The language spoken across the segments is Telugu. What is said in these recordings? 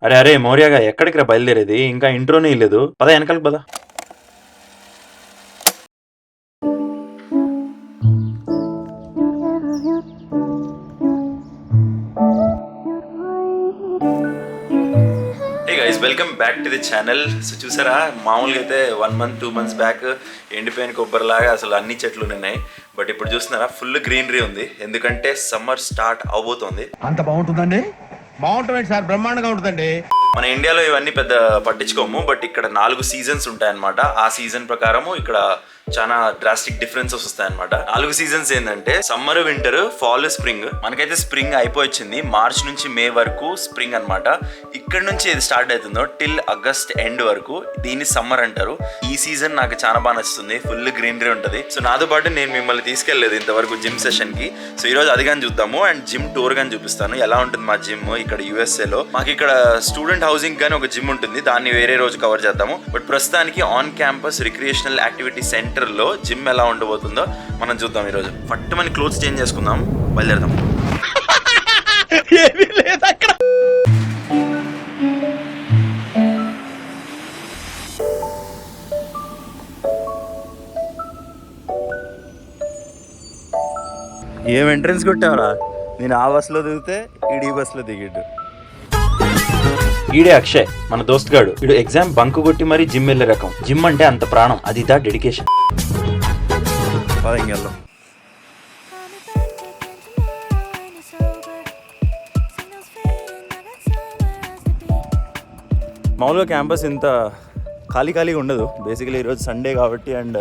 అరే అరే మౌర్యగా ఎక్కడికి రా బయలుదేరేది? ఇంకా ఇంట్రోనే లేదు. పద వెనకాల పద. Welcome back to the channel. So చూసారా, మామూలుగా అయితే 1 month 2 months బ్యాక్ ఎండిపోయిన కొబ్బరిలాగా అసలు అన్ని చెట్లు ఉన్నాయి. బట్ ఇప్పుడు చూస్తున్నారా ఫుల్ గ్రీనరీ ఉంది. ఎందుకంటే సమ్మర్ స్టార్ట్ అవబోతోంది. అంత బాగుంటుందండి? బాగుంటుంది సార్, బ్రహ్మాండంగా ఉంటుందండి. మన ఇండియాలో ఇవన్నీ పెద్ద పట్టించుకోము, బట్ ఇక్కడ 4 సీజన్స్ ఉంటాయన్నమాట. ఆ సీజన్ ప్రకారము ఇక్కడ చాలా డ్రాస్టిక్ డిఫరెన్సెస్ వస్తాయన్నమాట. 4 సీజన్స్ ఏంటంటే సమ్మర్, వింటర్, ఫాల్, స్ప్రింగ్. మనకైతే స్ప్రింగ్ అయిపోయింది. మార్చ్ నుంచి మే వరకు స్ప్రింగ్ అన్నమాట. ఇక్కడ నుంచి ఇది స్టార్ట్ అవుతుందో టిల్ ఆగస్ట్ ఎండ్ వరకు దీన్ని సమ్మర్ అంటారు. ఈ సీజన్ నాకు చాలా బాగా నచ్చుతుంది. ఫుల్ గ్రీనరీ ఉంటుంది. సో నాతో పాటు నేను మిమ్మల్ని తీసుకెళ్లేదు ఇంతవరకు జిమ్ సెషన్ కి. సో ఈ రోజు అది కానీ చూద్దాము అండ్ జిమ్ టూర్ కానీ చూపిస్తాను. ఎలా ఉంటుంది మా జిమ్ ఇక్కడ USA లో. మాకు ఇక్కడ స్టూడెంట్ హౌసింగ్ కానీ ఒక జిమ్ ఉంటుంది. దాన్ని వేరే రోజు కవర్ చేద్దాము. బట్ ప్రస్తుతానికి on campus recreational activity centre లో జిమ్ ఎలా ఉండబోతుందో మనం చూద్దాం. ఈ రోజు ఫస్ట్ మన క్లోత్స్ చేంజ్ చేసుకుందాం, బయలుదేరదాం. ఏం ఎంట్రన్స్ కొట్టావరా? నేను ఆ బస్సులో దిగితే ఈడీ బస్సులో దిగాడు. ఈడే అక్షయ్, మన దోస్త్ గాడు. వీడు ఎగ్జామ్ బంక్ కొట్టి మరీ జిమ్ వెళ్ళే రకం. జిమ్ అంటే అంత ప్రాణం, అది దా డెడికేషన్. మామూలుగా క్యాంపస్ ఇంత ఖాళీగా ఉండదు. బేసికలీ ఈరోజు సండే కాబట్టి అండ్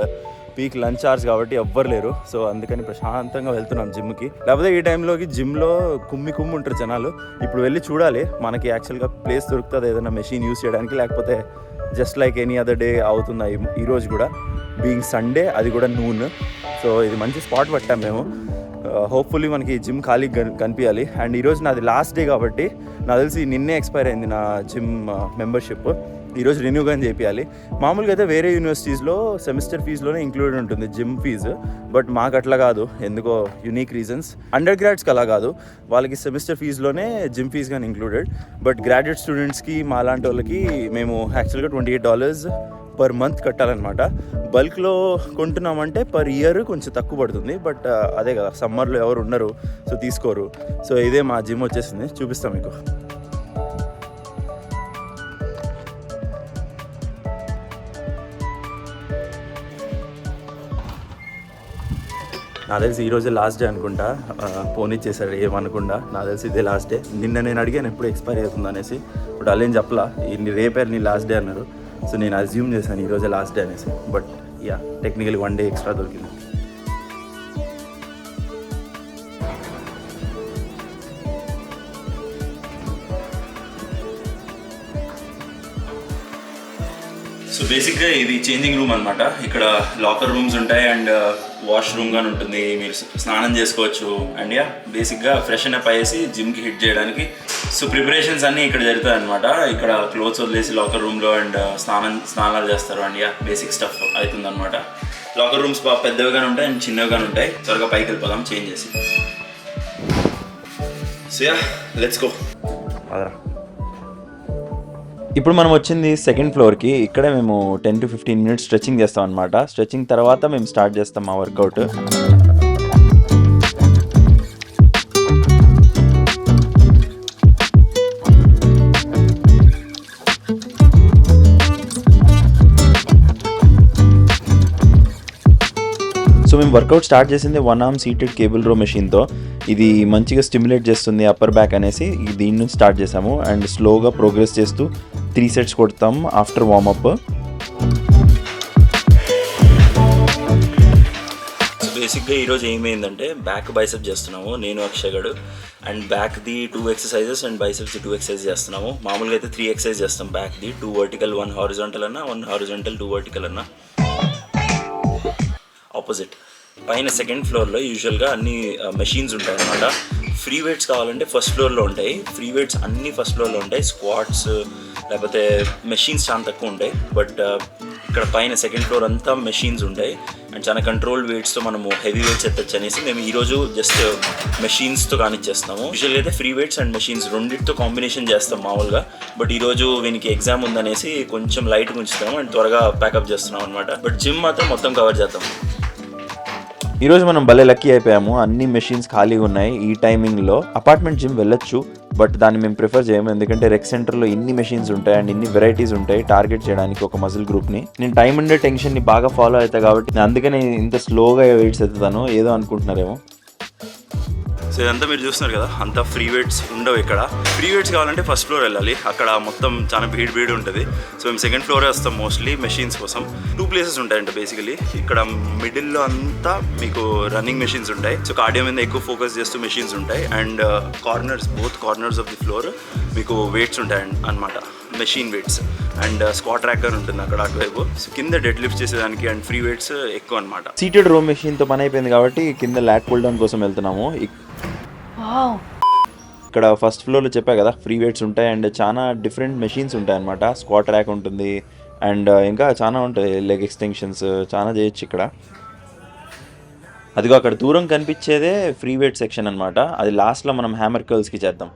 పీక్ లంచ్ అవర్స్ కాబట్టి ఎవ్వరు లేరు. సో అందుకని ప్రశాంతంగా వెళ్తున్నాం జిమ్కి. లేకపోతే ఈ టైంలోకి జిమ్లో కుమ్మి ఉంటారు జనాలు. ఇప్పుడు వెళ్ళి చూడాలి మనకి యాక్చువల్గా ప్లేస్ దొరుకుతుంది ఏదైనా మెషిన్ యూస్ చేయడానికి, లేకపోతే just like any other day అవుతుంది ఈరోజు కూడా. బీయింగ్ సండే, అది కూడా నూన్. సో ఇది మంచి స్పాట్ పట్టాం మేము. హోప్ఫుల్లీ మనకి జిమ్ ఖాళీ కనిపించాలి. అండ్ ఈరోజు నాది లాస్ట్ డే కాబట్టి నాకు తెలిసి నిన్నే ఎక్స్పైర్ అయింది నా జిమ్ మెంబర్షిప్. ఈరోజు రెన్యూ కానీ చేయాలి. మామూలుగా అయితే వేరే యూనివర్సిటీస్లో సెమిస్టర్ ఫీజులోనే ఇంక్లూడెడ్ ఉంటుంది జిమ్ ఫీజు. బట్ మాకు అట్లా కాదు, ఎందుకో యూనిక్ రీజన్స్. అండర్ గ్రాడ్స్కి అలా కాదు, వాళ్ళకి సెమిస్టర్ ఫీజులోనే జిమ్ ఫీజు కానీ ఇంక్లూడెడ్. బట్ గ్రాడ్యుయేట్ స్టూడెంట్స్కి మా లాంటి వాళ్ళకి మేము యాక్చువల్గా $28 పర్ మంత్ కట్టాలన్నమాట. బల్క్లో కొంటున్నామంటే పర్ ఇయర్ కొంచెం తక్కువ పడుతుంది. బట్ అదే కదా, సమ్మర్లో ఎవరు ఉండరు, సో తీసుకోరు. సో ఇదే మా జిమ్ వచ్చేసింది, చూపిస్తాం మీకు. నాకు తెలిసి ఈరోజే లాస్ట్ డే అనుకుంటా. ఫోన్ ఇచ్చేసాడు ఏమనుకుండా. నాకు తెలిసి ఇదే లాస్ట్ డే. నిన్న నేను అడిగాను ఎప్పుడు ఎక్స్పైర్ అవుతుంది అనేసి. ఇప్పుడు అలా ఏం చెప్పలా, రేపే నీ లాస్ట్ డే అన్నారు. సో నేను అజ్యూమ్ చేశాను ఈరోజే లాస్ట్ డే అనేసి. But yeah, technically 1 day extra దొరికింది. సో బేసిక్గా ఇది చేంజింగ్ రూమ్ అనమాట. ఇక్కడ లాకర్ రూమ్స్ ఉంటాయి అండ్ వాష్ రూమ్ గానీ ఉంటుంది. మీరు స్నానం చేసుకోవచ్చు అండ్ యా, బేసిక్గా ఫ్రెషన్ అప్ అయ్యేసి జిమ్కి హిట్ చేయడానికి. సో ప్రిపరేషన్స్ అన్నీ ఇక్కడ జరుగుతాయి అనమాట. ఇక్కడ క్లోత్స్ వదిలేసి లాకర్ రూమ్లో అండ్ స్నానాలు చేస్తారు అండ్ యా, బేసిక్ స్టఫ్ అవుతుంది అనమాట. లాకర్ రూమ్స్ బాగా పెద్దవిగానే ఉంటాయి అండ్ చిన్నవిగానే ఉంటాయి. త్వరగా పైకి వెళ్ళిపోదాం చేంజ్ చేసి. So yeah, let's go. ఇప్పుడు మనం వచ్చింది సెకండ్ ఫ్లోర్కి. ఇక్కడే మేము 10 to 15 minutes స్ట్రెచ్చింగ్ చేస్తాం అనమాట. స్ట్రెచ్చింగ్ తర్వాత మేము స్టార్ట్ చేస్తాం మా వర్కౌట్. సో మేము వర్కౌట్ స్టార్ట్ చేసింది 1 arm సీటెడ్ కేబుల్ రో మెషిన్తో. ఇది మంచిగా స్టిమ్యులేట్ చేస్తుంది అప్పర్ బ్యాక్ అనేసి దీని నుంచి స్టార్ట్ చేసాము. అండ్ స్లోగా ప్రోగ్రెస్ చేస్తూ 3 sets కొడతాం ఆఫ్టర్ వార్మప్. సో బేసిక్గా ఈరోజు ఏమైందంటే బ్యాక్ బైసెప్ చేస్తున్నాము నేను, అక్షయ్ గడు. అండ్ బ్యాక్ది 2 exercises అండ్ బైసెప్స్ 2 exercises చేస్తున్నాము. మామూలుగా అయితే 3 exercises చేస్తాం. బ్యాక్ది 2 vertical 1 horizontal అన్నా, 1 horizontal 2 vertical అన్నా. ఆపోజిట్ పైన సెకండ్ ఫ్లోర్లో యూజువల్గా అన్ని మెషిన్స్ ఉంటాయి అన్నమాట. ఫ్రీ వెయిట్స్ కావాలంటే ఫస్ట్ ఫ్లోర్లో ఉంటాయి. ఫ్రీ వెయిట్స్ అన్ని ఫస్ట్ ఫ్లోర్లో ఉంటాయి. స్క్వాట్స్ లేకపోతే మెషిన్స్ చాలా తక్కువ ఉంటాయి. బట్ ఇక్కడ పైన సెకండ్ ఫ్లోర్ అంతా మెషిన్స్ ఉంటాయి అండ్ చాలా కంట్రోల్ వెయిట్స్తో మనము హెవీ వెయిట్స్ ఎత్తచ్చు అనేసి మేము ఈరోజు జస్ట్ మెషిన్స్తో కానిచ్చేస్తాము. యూజువల్గా అయితే ఫ్రీ వెయిట్స్ అండ్ మెషిన్స్ రెండింటితో కాంబినేషన్ చేస్తాం మామూలుగా. బట్ ఈరోజు వీనికి ఎగ్జామ్ ఉందనేసి కొంచెం లైట్గా ఉంచుతాము అండ్ త్వరగా ప్యాకప్ చేస్తున్నాం అనమాట. బట్ జిమ్ మాత్రం మొత్తం కవర్ చేద్దాం. ఈరోజు మనం భలే లక్కీ అయిపోయాము. అన్ని మెషిన్స్ ఖాళీగా ఉన్నాయి. ఈ టైమింగ్లో అపార్ట్మెంట్ జిమ్ వెళ్ళొచ్చు, బట్ దాన్ని మేము ప్రిఫర్ చేయము. ఎందుకంటే రెక్ సెంటర్లో ఇన్ని మెషిన్స్ ఉంటాయి అండ్ ఇన్ని వెరైటీస్ ఉంటాయి టార్గెట్ చేయడానికి ఒక మజిల్ గ్రూప్ని. నేను టైం అండ్ టెన్షన్ని బాగా ఫాలో అవుతా కాబట్టి అందుకని ఇంత స్లోగా వెయిట్స్ ఎత్తుతాను. ఏదో అనుకుంటున్నారేమో. సో ఇదంతా మీరు చూస్తున్నారు కదా, అంతా ఫ్రీ వెయిట్స్ ఉండవు ఇక్కడ. ఫ్రీ వెయిట్స్ కావాలంటే ఫస్ట్ ఫ్లోర్ వెళ్ళాలి, అక్కడ మొత్తం చాలా భీడ్ ఉంటుంది. సో మేము సెకండ్ ఫ్లోరే వస్తాం మోస్ట్లీ మెషిన్స్ కోసం. 2 ప్లేసెస్ ఉంటాయంట బేసికలీ. ఇక్కడ మిడిల్లో అంతా మీకు రన్నింగ్ మెషిన్స్ ఉంటాయి. సో కార్డియో మీద ఎక్కువ ఫోకస్ చేస్తూ మెషిన్స్ ఉంటాయి and both corners of the floor మీకు వెయిట్స్ ఉంటాయి అన్నమాట, machine weights. And squat tracker ఉంటుంది అక్కడ అటువైపు. సో కింద డెడ్ లిఫ్ట్ చేసేదానికి అండ్ ఫ్రీ వెయిట్స్ ఎక్కువ అనమాట. సీటెడ్ రో మెషిన్తో పని అయిపోయింది కాబట్టి కింద ల్యాట్ పుల్ డౌన్ కోసం వెళ్తున్నాము. ఇక్కడ ఫస్ట్ ఫ్లోర్లో చెప్పా కదా ఫ్రీ వెయిట్స్ ఉంటాయి అండ్ చాలా డిఫరెంట్ మెషిన్స్ ఉంటాయి అనమాట. స్క్వాట్ ర్యాక్ ఉంటుంది అండ్ ఇంకా చాలా ఉంటాయి, లెగ్ ఎక్స్టెన్షన్స్ చాలా చేయొచ్చు ఇక్కడ. అదిగో అక్కడ దూరం కనిపించేదే ఫ్రీ వెయిట్ సెక్షన్ అనమాట. అది లాస్ట్లో మనం హ్యామర్ కర్ల్స్కి చేద్దాం.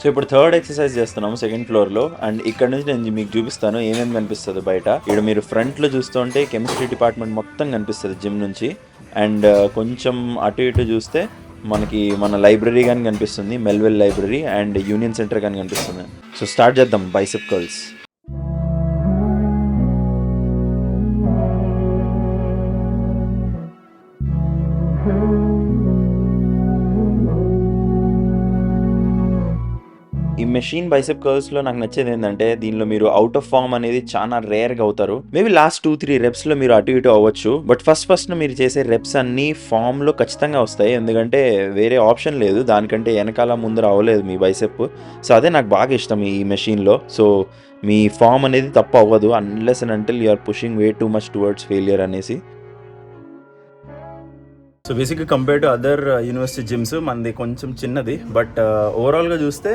సో ఇప్పుడు థర్డ్ ఎక్సర్సైజ్ చేస్తున్నాము సెకండ్ ఫ్లోర్లో. అండ్ ఇక్కడ నుంచి నేను మీకు చూపిస్తాను ఏమేమి కనిపిస్తుంది బయట. ఇక్కడ మీరు ఫ్రంట్లో చూస్తుంటే కెమిస్ట్రీ డిపార్ట్మెంట్ మొత్తం కనిపిస్తుంది జిమ్ నుంచి. అండ్ కొంచెం అటు ఇటు చూస్తే మనకి మన లైబ్రరీ కానీ కనిపిస్తుంది, మెల్వెల్ లైబ్రరీ అండ్ యూనియన్ సెంటర్ కానీ కనిపిస్తుంది. సో స్టార్ట్ చేద్దాం బైసెప్ కర్ల్స్. ఈ మెషిన్ బైసెప్ కర్వ్స్లో నాకు నచ్చేది ఏంటంటే దీనిలో మీరు అవుట్ ఆఫ్ ఫామ్ అనేది చాలా రేర్గా అవుతారు. మేబీ లాస్ట్ 2-3 రెప్స్లో మీరు అటు ఇటు అవ్వచ్చు, బట్ ఫస్ట్ మీరు చేసే రెప్స్ అన్నీ ఫామ్లో ఖచ్చితంగా వస్తాయి. ఎందుకంటే వేరే ఆప్షన్ లేదు, దానికంటే వెనకాల ముందర అవ్వలేదు మీ బైసెప్. సో అదే నాకు బాగా ఇష్టం ఈ మెషిన్లో. సో మీ ఫామ్ అనేది తప్పు అవ్వదు unless and until you are pushing way too much towards failure అనేసి. సో బేసిక్గా compare to other university gyms మనది కొంచెం చిన్నది, బట్ ఓవరాల్గా చూస్తే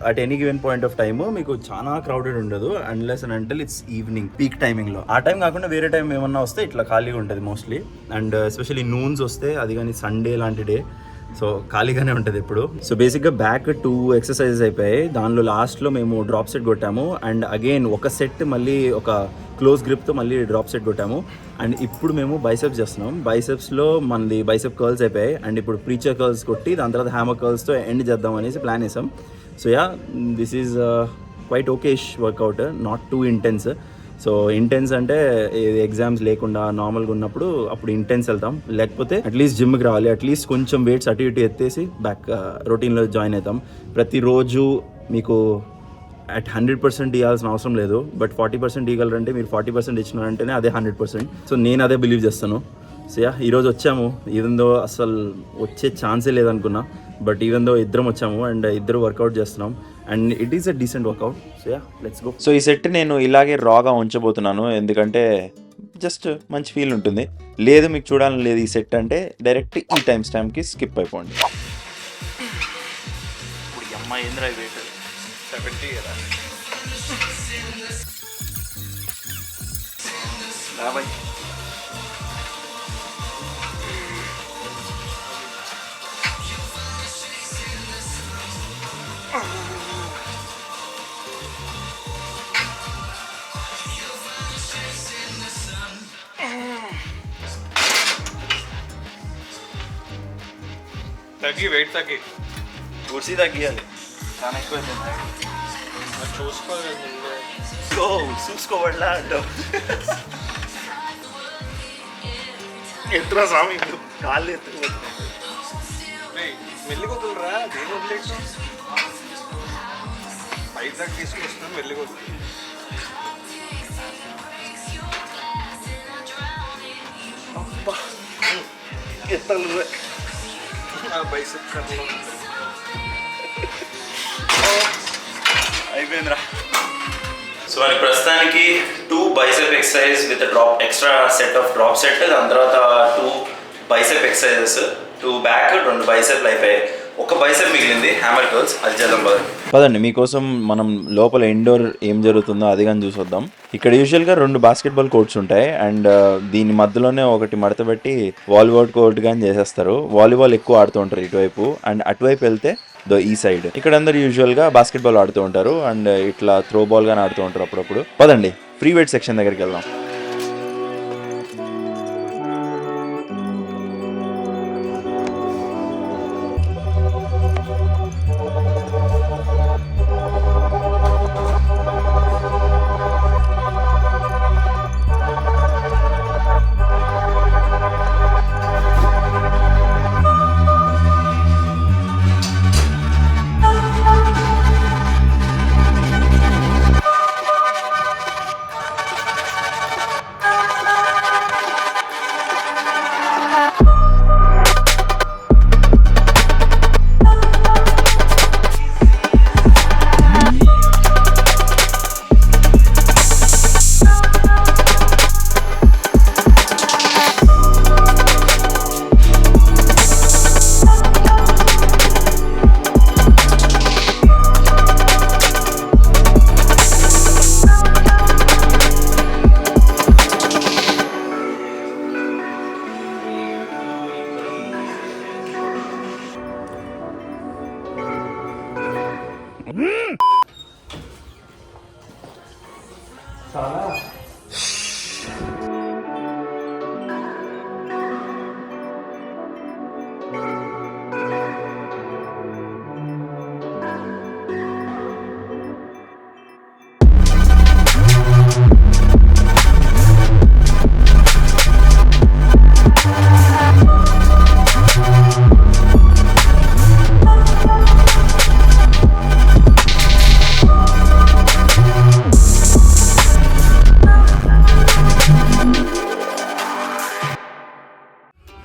at any given point of time మీకు చాలా క్రౌడెడ్ ఉండదు unless and until it's evening peak టైమింగ్లో. ఆ టైం కాకుండా వేరే టైం ఏమన్నా వస్తే ఇట్లా ఖాళీగా ఉంటుంది మోస్ట్లీ. అండ్ ఎస్పెషల్లీ నూన్స్ వస్తే, అది కానీ సండే లాంటి డే, సో ఖాళీగానే ఉంటుంది ఎప్పుడు. సో బేసిక్గా బ్యాక్ 2 ఎక్సర్సైజెస్ అయిపోయాయి. దానిలో లాస్ట్లో మేము డ్రాప్ సెట్ కొట్టాము అండ్ అగైన్ ఒక సెట్ మళ్ళీ ఒక క్లోజ్ గ్రిప్తో మళ్ళీ డ్రాప్ సెట్ కొట్టాము. అండ్ ఇప్పుడు మేము బైసెప్స్ చేస్తున్నాం. బైసెప్స్లో మనది బైసెప్ కర్ల్స్ అయిపోయాయి అండ్ ఇప్పుడు ప్రీచర్ కర్ల్స్ కొట్టి దాని తర్వాత హ్యామర్ కర్ల్స్తో ఎండ్ చేద్దాం అనేసి ప్లాన్ వేసాం. So yeah, this is quite okayish workout, not too intense. సో ఇంటెన్స్ అంటే ఎగ్జామ్స్ లేకుండా నార్మల్గా ఉన్నప్పుడు అప్పుడు ఇంటెన్స్ వెళ్తాం, లేకపోతే అట్లీస్ట్ జిమ్కి రావాలి, అట్లీస్ట్ కొంచెం వెయిట్స్ అటు ఇటు ఎత్తేసి బ్యాక్ రొటీన్లో జాయిన్ అవుతాం. ప్రతిరోజు మీకు అట్ 100% ఇవ్వాల్సిన అవసరం లేదు, బట్ 40% ఇవ్వగలరంటే మీరు 40% ఇచ్చినారంటేనే అదే 100%. సో నేను అదే బిలీవ్ చేస్తాను. సో యా, ఈరోజు వచ్చాము, ఈవెన్ దో అసలు వచ్చే ఛాన్సే లేదనుకున్నా, బట్ ఈవెన్ దో ఇద్దరం వచ్చాము అండ్ ఇద్దరు వర్కౌట్ చేస్తున్నాం and it is a decent workout. So yeah, let's go. So ఈ సెట్ నేను ఇలాగే రాగా ఉంచబోతున్నాను, ఎందుకంటే జస్ట్ మంచి ఫీల్ ఉంటుంది. లేదు మీకు చూడాలని లేదు ఈ సెట్ అంటే డైరెక్ట్ ఈ టైంకి స్కిప్ అయిపోండి. ఇప్పుడు అమ్మాయి ఏంద్రా వెయిట్ 70 కదా. బాయ్. తగ్గి వెయిట్ తగ్గి కుర్సీ తగ్గియాలి, చాలా ఎక్కువ చూసుకోవాలి. చూసుకోవట్లా అంటావు. ఎత్తురా స్వామి, కాళ్ళు ఎత్తుకుపోతున్నాయి. మెల్లి కొద్దులరా, దేని వదిలేట్టు పైకి దాకా తీసుకొస్తున్నాం. మెల్లి కొద్దు ఎత్తాలి బైసెప్ కర్రలో అయిపోయిందిరా. సో మనకి ప్రస్తుతానికి 2 bicep exercise with extra set of drop set, దాని తర్వాత 2 బైసెప్ ఎక్సర్సైజెస్, 2 బ్యాక్, 2 బైసెప్లు అయిపోయాయి. ఒక బైసెప్ మిగిలింది, హ్యామర్ కర్ల్స్. అది చేద్దాం పదండి. మీకోసం మనం లోపల ఇండోర్ ఏం జరుగుతుందో అది కానీ చూసొద్దాం. ఇక్కడ యూజువల్గా 2 బాస్కెట్బాల్ కోర్ట్స్ ఉంటాయి అండ్ దీని మధ్యలోనే ఒకటి మడతపెట్టి వాలీబాల్ కోర్ట్ కానీ చేసేస్తారు. వాలీబాల్ ఎక్కువ ఆడుతూ ఉంటారు ఇటువైపు, అండ్ అటువైపు వెళ్తే ఈ సైడ్ ఇక్కడ అందరు యూజువల్గా బాస్కెట్బాల్ ఆడుతూ ఉంటారు అండ్ ఇట్లా త్రో బాల్ గానీ ఆడుతూ ఉంటారు అప్పుడప్పుడు. పదండి ఫ్రీ వెయిట్ సెక్షన్ దగ్గరికి వెళ్దాం.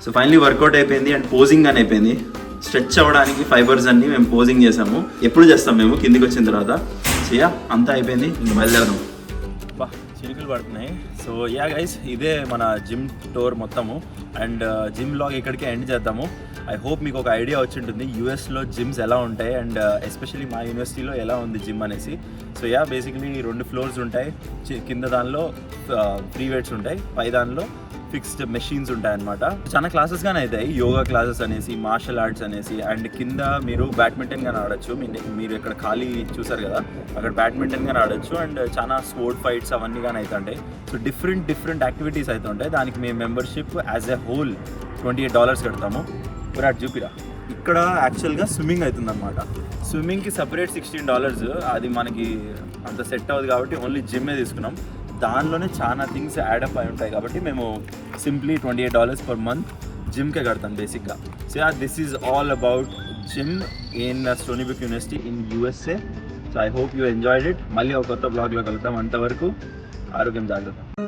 సో ఫైనలీ వర్కౌట్ అయిపోయింది అండ్ పోజింగ్ అని అయిపోయింది. స్ట్రెచ్ అవ్వడానికి ఫైబర్స్ అన్ని మేము పోజింగ్ చేసాము. ఎప్పుడు చేస్తాం మేము కిందికి వచ్చిన తర్వాత. సో యా అంతా అయిపోయింది, ఇంక బయలుదేరదాం. బా చిరుకులు పడుతున్నాయి. సో యా గైస్, ఇదే మన జిమ్ టూర్ మొత్తము అండ్ జిమ్ లాగ్ ఇక్కడికే ఎండ్ చేద్దాము. ఐ హోప్ మీకు ఒక ఐడియా వచ్చి ఉంటుంది యూఎస్లో జిమ్స్ ఎలా ఉంటాయి అండ్ ఎస్పెషల్లీ మా యూనివర్సిటీలో ఎలా ఉంది జిమ్ అనేసి. సో యా బేసిక్లీ 2 ఫ్లోర్స్ ఉంటాయి. కింద దానిలో ఫ్రీ వెయిట్స్ ఉంటాయి, పై దానిలో ఫిక్స్డ్ మెషిన్స్ ఉంటాయన్నమాట. చాలా క్లాసెస్ కానీ అవుతాయి, యోగా క్లాసెస్ అనేసి, మార్షల్ ఆర్ట్స్ అనేసి, అండ్ కింద మీరు బ్యాడ్మింటన్ కానీ ఆడొచ్చు. మీరు ఇక్కడ ఖాళీ చూసారు కదా, అక్కడ బ్యాడ్మింటన్ కానీ ఆడొచ్చు అండ్ చాలా స్పోర్ట్ ఫైట్స్ అవన్నీ కానీ అవుతుంటాయి. సో డిఫరెంట్ యాక్టివిటీస్ అవుతుంటాయి. దానికి మేము మెంబర్షిప్ యాజ్ ఎ హోల్ $28 కడతాము. విరాట్ చూపిరా, ఇక్కడ యాక్చువల్గా స్విమ్మింగ్ అవుతుంది అనమాట. స్విమ్మింగ్కి సపరేట్ $16. అది మనకి అంత సెట్ అవ్వదు కాబట్టి ఓన్లీ జిమ్మే తీసుకున్నాం. దానిలోనే చాలా థింగ్స్ యాడప్ అయి ఉంటాయి కాబట్టి మేము సింప్లీ $28 per month జిమ్కే కడతాం బేసిక్గా. So yeah this is all about gym in Stony Brook University in USA. So I hope you enjoyed it. మళ్ళీ ఒక కొత్త బ్లాగ్లో కలుద్దాం. అంతవరకు ఆరోగ్యం జాగ్రత్త.